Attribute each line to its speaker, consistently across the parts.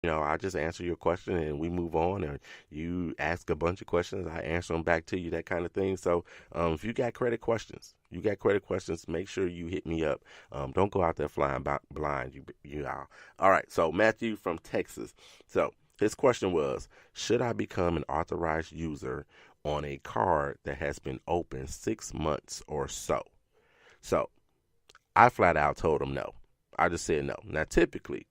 Speaker 1: I just answer your question and we move on, and you ask a bunch of questions, I answer them back to you, that kind of thing. So, if you got credit questions, make sure you hit me up. Don't go out there flying blind, you all. All right. So Matthew from Texas. So his question was, should I become an authorized user on a card that has been open 6 months or so? So I flat out told him no. I just said no. Now, typically,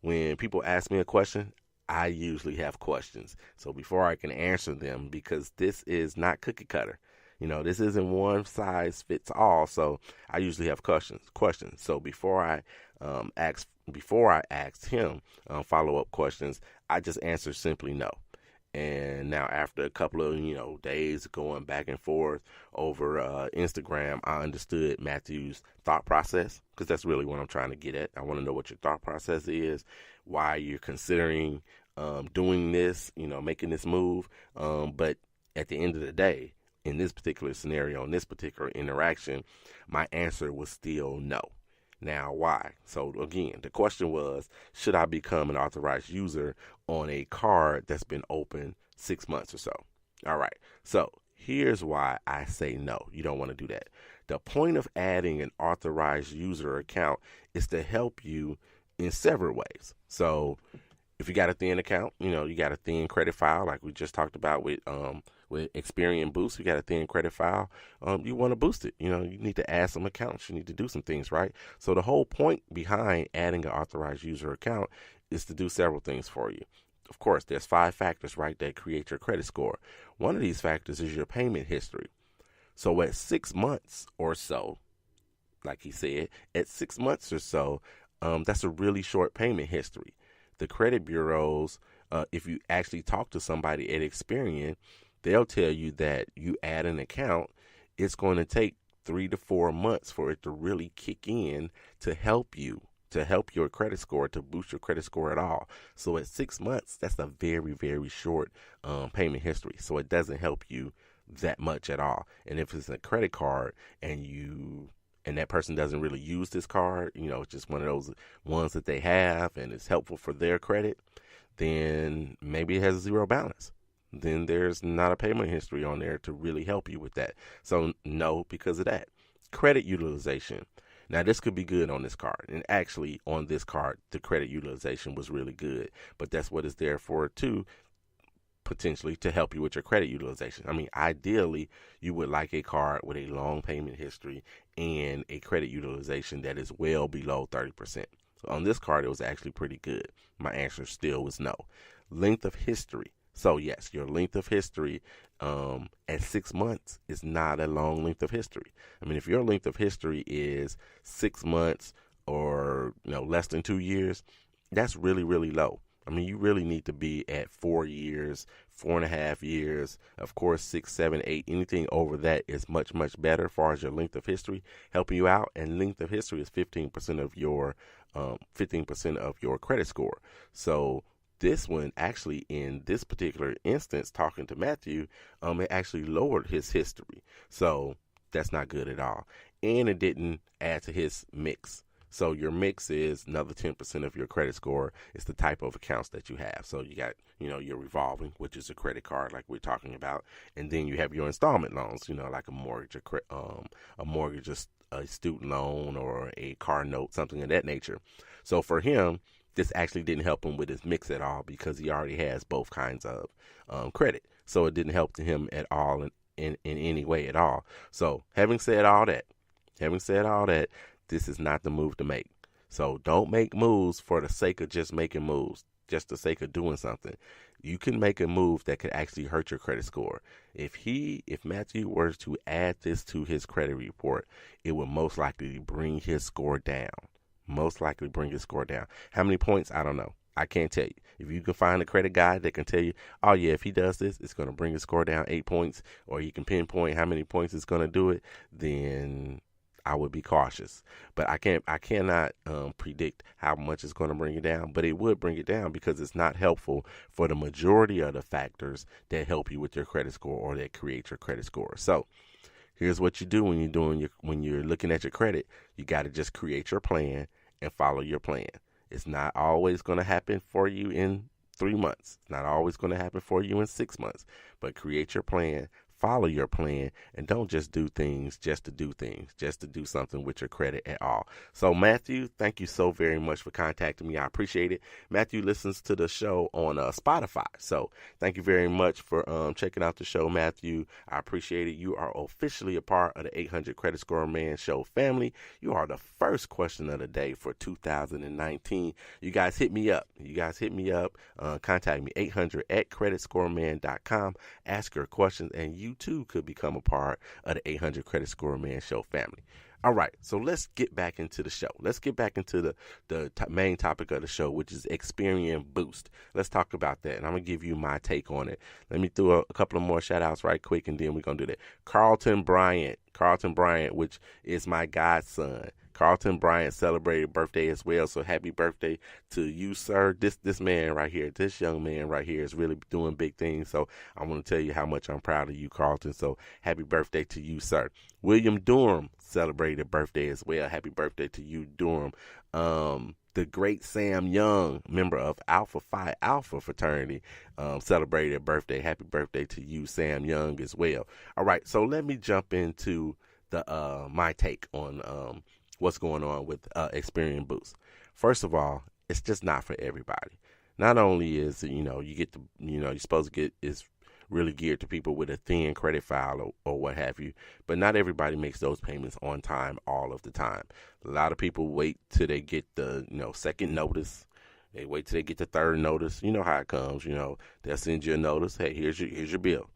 Speaker 1: when people ask me a question, I usually have questions. So before I can answer them, because this is not cookie cutter, this isn't one size fits all. So I usually have questions. So before I asked him follow up questions, I just answered simply no. And now, after a couple of days going back and forth over Instagram, I understood Matthew's thought process, because that's really what I'm trying to get at. I want to know what your thought process is, why you're considering doing this, making this move. But at the end of the day, in this particular scenario, in this particular interaction, my answer was still no. Now, why? So, again, the question was, should I become an authorized user on a card that's been open 6 months or so? All right. So, here's why I say no. You don't want to do that. The point of adding an authorized user account is to help you in several ways. So, if you got a thin account, you got a thin credit file, like we just talked about with Experian Boost. You got a thin credit file. You want to boost it. You need to add some accounts. You need to do some things, right? So the whole point behind adding an authorized user account is to do several things for you. Of course, there's 5 factors, right, that create your credit score. One of these factors is your payment history. So at 6 months or so, like he said, at 6 months or so, that's a really short payment history. The credit bureaus, if you actually talk to somebody at Experian, they'll tell you that you add an account, it's going to take 3 to 4 months for it to really kick in to help you, to help your credit score, to boost your credit score at all. So at 6 months, that's a very, very short payment history. So it doesn't help you that much at all. And if it's a credit card and that person doesn't really use this card, it's just one of those ones that they have and it's helpful for their credit, then maybe it has a zero balance. Then there's not a payment history on there to really help you with that. So no, because of that. Credit utilization. Now, this could be good on this card. And actually, on this card, the credit utilization was really good. But that's what it's there for, too, potentially to help you with your credit utilization. I mean, ideally, you would like a card with a long payment history and a credit utilization that is well below 30%. So on this card, it was actually pretty good. My answer still was no. Length of history. So yes, your length of history at 6 months is not a long length of history. I mean, if your length of history is 6 months or less than 2 years, that's really, really low. I mean, you really need to be at 4 years, 4.5 years. Of course, 6, 7, 8, anything over that is much, much better as far as your length of history helping you out. And length of history is 15% of your 15% of your credit score. So this one actually, in this particular instance, talking to Matthew, it actually lowered his history. So that's not good at all. And it didn't add to his mix. So your mix is another 10% of your credit score. It's the type of accounts that you have. So you got, your revolving, which is a credit card like we're talking about. And then you have your installment loans, like a mortgage, a student loan, or a car note, something of that nature. So for him, this actually didn't help him with his mix at all because he already has both kinds of credit. So it didn't help to him at all in any way at all. So having said all that, this is not the move to make. So don't make moves for the sake of just making moves, just the sake of doing something. You can make a move that could actually hurt your credit score. If Matthew were to add this to his credit report, it would most likely bring his score down. How many points? I don't know. I can't tell you. If you can find a credit guy that can tell you, oh yeah, if he does this, it's going to bring his score down 8 points, or you can pinpoint how many points it's going to do it, then I would be cautious. But I cannot predict how much it's going to bring it down, but it would bring it down because it's not helpful for the majority of the factors that help you with your credit score or that create your credit score. So here's what you do when you're looking at your credit. You got to just create your plan and follow your plan. It's not always going to happen for you in 3 months. It's not always going to happen for you in 6 months. But create your plan, follow your plan, and don't just do things just to do things, just to do something with your credit at all. So, Matthew, thank you so very much for contacting me. I appreciate it. Matthew listens to the show on Spotify. So, thank you very much for checking out the show, Matthew. I appreciate it. You are officially a part of the 800 Credit Score Man Show family. You are the first question of the day for 2019. You guys hit me up. Contact me, 800 at creditscoreman.com. Ask your questions, and you too could become a part of the 800 Credit Score Man Show family. All right, so let's get back into the show. Let's get back into the main topic of the show, which is Experian Boost. Let's talk about that, and I'm going to give you my take on it. Let me throw a couple of more shout-outs right quick, and then we're going to do that. Carlton Bryant, which is my godson. Carlton Bryant celebrated birthday as well, so happy birthday to you, sir. This man right here, this young man right here is really doing big things, so I want to tell you how much I'm proud of you, Carlton, so happy birthday to you, sir. William Durham celebrated birthday as well. Happy birthday to you, Durham. The great Sam Young, member of Alpha Phi Alpha fraternity, celebrated birthday. Happy birthday to you, Sam Young, as well. All right, so let me jump into my take on what's going on with Experian Boost. First of all, it's just not for everybody. Not only is you're supposed to get is really geared to people with a thin credit file or what have you, but not everybody makes those payments on time all of the time. A lot of people wait till they get the second notice. They wait till they get the third notice. You know how it comes. They'll send you a notice. Hey, here's your bill,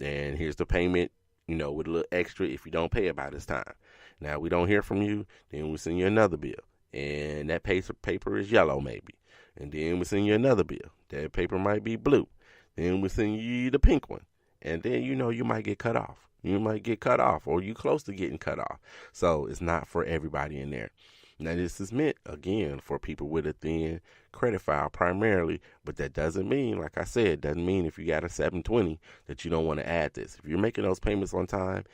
Speaker 1: and here's the payment. With a little extra if you don't pay it by this time. Now, we don't hear from you, then we send you another bill. And that paper is yellow maybe. And then we send you another bill. That paper might be blue. Then we send you the pink one. And then, you might get cut off. You might get cut off, or you close to getting cut off. So it's not for everybody in there. Now, this is meant, again, for people with a thin credit file primarily, but that doesn't mean, like I said, doesn't mean if you got a 720 that you don't want to add this. If you're making those payments on time,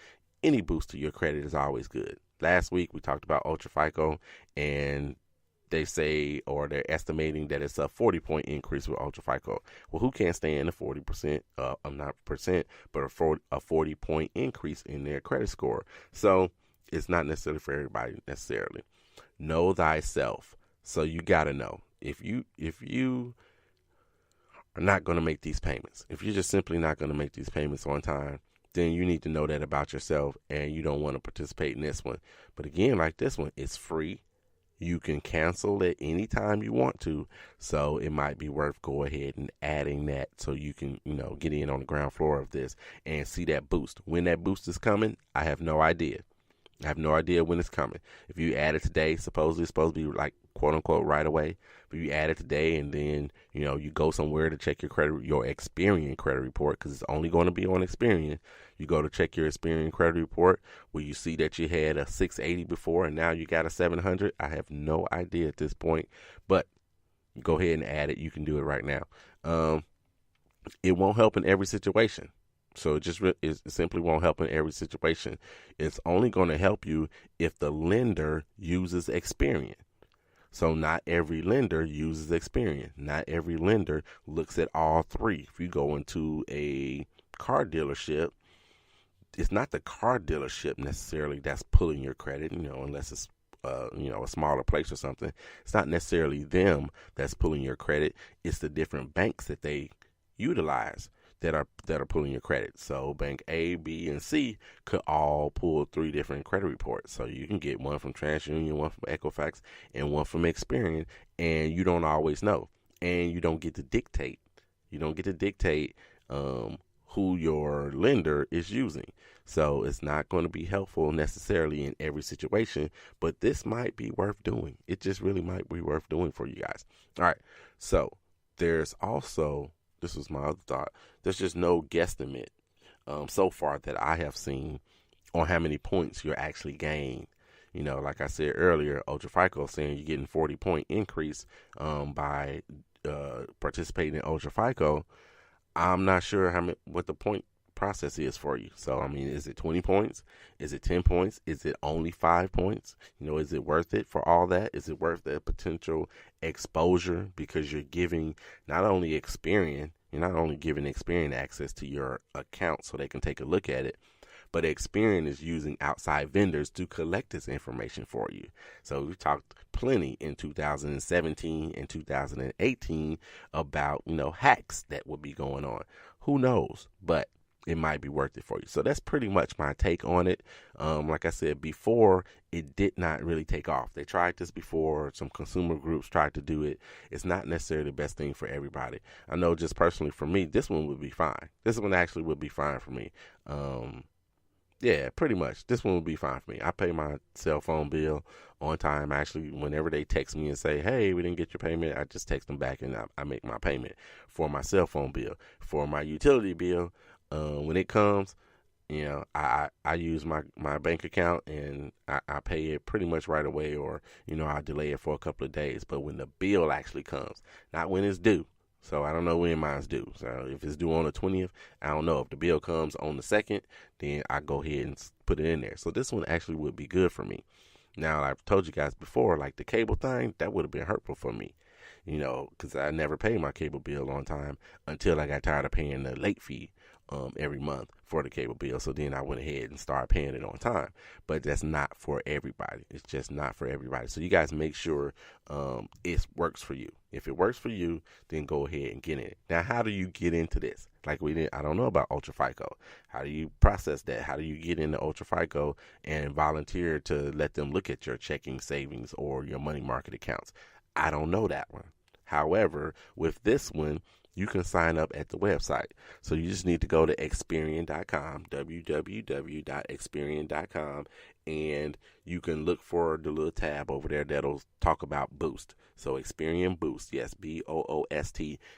Speaker 1: any boost to your credit is always good. Last week, we talked about Ultra FICO, and they say, or they're estimating that it's a 40-point increase with Ultra FICO. Well, who can't stand a 40%, not percent, but a 40-point increase in their credit score? So it's not necessarily for everybody necessarily. Know thyself. So you got to know if you are not going to make these payments, if you're just simply not going to make these payments on time, then you need to know that about yourself, and you don't want to participate in this one. But again, like this one, it's free. You can cancel at any time you want to. So it might be worth go ahead and adding that so you can, get in on the ground floor of this and see that boost. When that boost is coming, I have no idea. I have no idea when it's coming. If you add it today, supposedly it's supposed to be like quote unquote right away. But you add it today, and then you go somewhere to check your Experian credit report, because it's only going to be on Experian. You go to check your Experian credit report where you see that you had a 680 before and now you got a 700. I have no idea at this point, but go ahead and add it. You can do it right now. It won't help in every situation. So it simply won't help in every situation. It's only going to help you if the lender uses Experian. So not every lender uses Experian. Not every lender looks at all three. If you go into a car dealership, it's not the car dealership necessarily that's pulling your credit, unless it's a smaller place or something. It's not necessarily them that's pulling your credit. It's the different banks that they utilize that are pulling your credit. So bank A, B, and C could all pull 3 different credit reports. So you can get one from TransUnion, one from Equifax, and one from Experian, and you don't always know. And you don't get to dictate. Who your lender is using. So it's not going to be helpful necessarily in every situation, but this might be worth doing. It just really might be worth doing for you guys. All right. So there's also, this was my other thought, there's just no guesstimate so far that I have seen on how many points you're actually gained. Like I said earlier, Ultra FICO saying you're getting 40-point increase by participating in Ultra FICO. I'm not sure what the point process is for you. So, I mean, is it 20 points? Is it 10 points? Is it only 5 points? Is it worth it for all that? Is it worth the potential exposure? Because you're giving not only Experian, you're not only giving Experian access to your account so they can take a look at it, but Experian is using outside vendors to collect this information for you. So we talked plenty in 2017 and 2018 about, hacks that would be going on. Who knows? But it might be worth it for you. So that's pretty much my take on it. Like I said before, it did not really take off. They tried this before. Some consumer groups tried to do it. It's not necessarily the best thing for everybody. I know just personally for me, this one would be fine. This one actually would be fine for me. Yeah, pretty much. This one would be fine for me. I pay my cell phone bill on time. Actually, whenever they text me and say, hey, we didn't get your payment, I just text them back and I make my payment for my cell phone bill. For my utility bill, when it comes, I use my bank account and I pay it pretty much right away, or, I delay it for a couple of days. But when the bill actually comes, not when it's due. So I don't know when mine's due. So if it's due on the 20th, I don't know. If the bill comes on the 2nd, then I go ahead and put it in there. So this one actually would be good for me. Now, I've told you guys before, like the cable thing, that would have been hurtful for me, because I never paid my cable bill on time until I got tired of paying the late fee every month for the cable bill. So then I went ahead and started paying it on time. But that's not for everybody. It's just not for everybody. So you guys make sure it works for you. If it works for you, then go ahead and get in it. Now, how do you get into this? Like I don't know about Ultra FICO. How do you process that? How do you get into Ultra FICO and volunteer to let them look at your checking, savings, or your money market accounts? I don't know that one. However, with this one, you can sign up at the website. So you just need to go to Experian.com, www.experian.com, and you can look for the little tab over there that'll talk about Boost. So Experian Boost, yes, Boost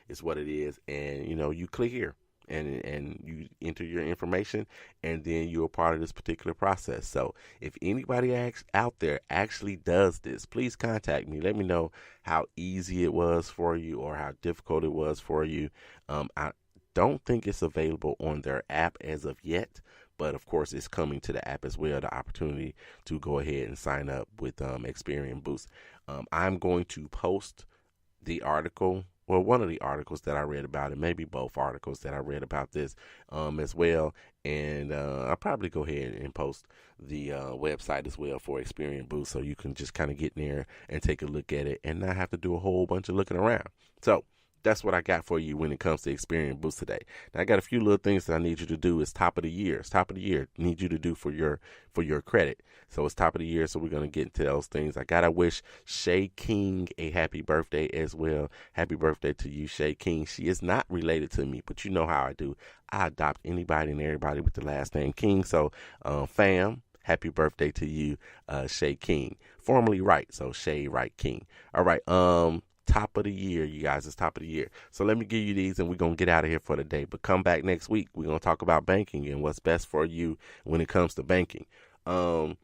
Speaker 1: is what it is. And, you click here. And you enter your information, and then you're a part of this particular process. So if anybody out there actually does this, please contact me. Let me know how easy it was for you or how difficult it was for you. I don't think it's available on their app as of yet, but of course it's coming to the app as well, the opportunity to go ahead and sign up with Experian Boost. I'm going to post the article, well, one of the articles that I read about it, maybe both articles that I read about this as well. And I'll probably go ahead and post the website as well for Experian Boost, so you can just kind of get in there and take a look at it and not have to do a whole bunch of looking around. So that's what I got for you when it comes to Experian Boost today. Now, I got a few little things that I need you to do. It's top of the year. It's top of the year. Need you to do for your credit. So it's top of the year. So we're going to get into those things. I got to wish Shay King a happy birthday as well. Happy birthday to you, Shay King. She is not related to me, but you know how I do. I adopt anybody and everybody with the last name King. So, fam, happy birthday to you, Shay King. Formerly Wright. So Shay Wright King. All right. Top of the year, you guys. It's top of the year. So let me give you these and we're going to get out of here for the day. But come back next week. We're going to talk about banking and what's best for you when it comes to banking. You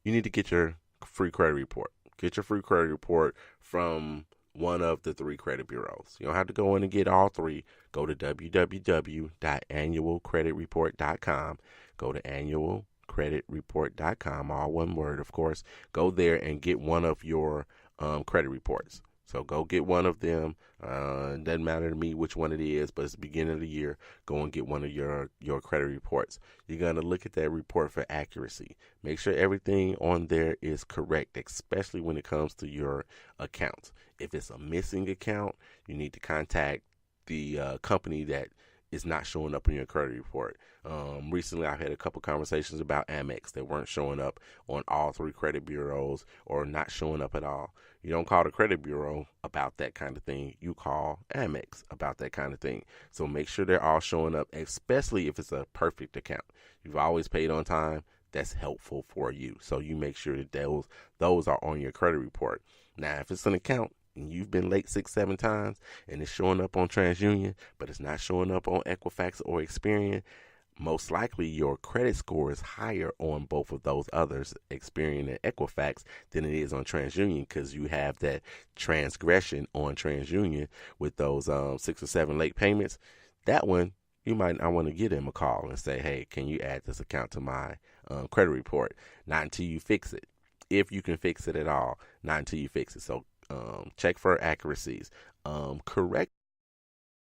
Speaker 1: need to get your free credit report. Get your free credit report from one of the 3 credit bureaus. You don't have to go in and get all 3. Go to www.annualcreditreport.com. Go to annualcreditreport.com, all one word, of course. Go there and get one of your credit reports. So go get one of them. It doesn't matter to me which one it is, but it's the beginning of the year. Go and get one of your credit reports. You're going to look at that report for accuracy. Make sure everything on there is correct, especially when it comes to your accounts. If it's a missing account, you need to contact the company that is not showing up in your credit report. Recently, I've had a couple conversations about Amex that weren't showing up on all 3 credit bureaus or not showing up at all. You don't call the credit bureau about that kind of thing. You call Amex about that kind of thing. So make sure they're all showing up, especially if it's a perfect account. You've always paid on time. That's helpful for you. So you make sure that those are on your credit report. Now, if it's an account and you've been late 6-7 times and it's showing up on TransUnion, but it's not showing up on Equifax or Experian, most likely your credit score is higher on both of those others, Experian and Equifax, than it is on TransUnion, because you have that transgression on TransUnion with those 6 or 7 late payments. That one, you might not want to give them a call and say, hey, can you add this account to my credit report? Not until you fix it. If you can fix it at all, not until you fix it. So check for accuracies. Correct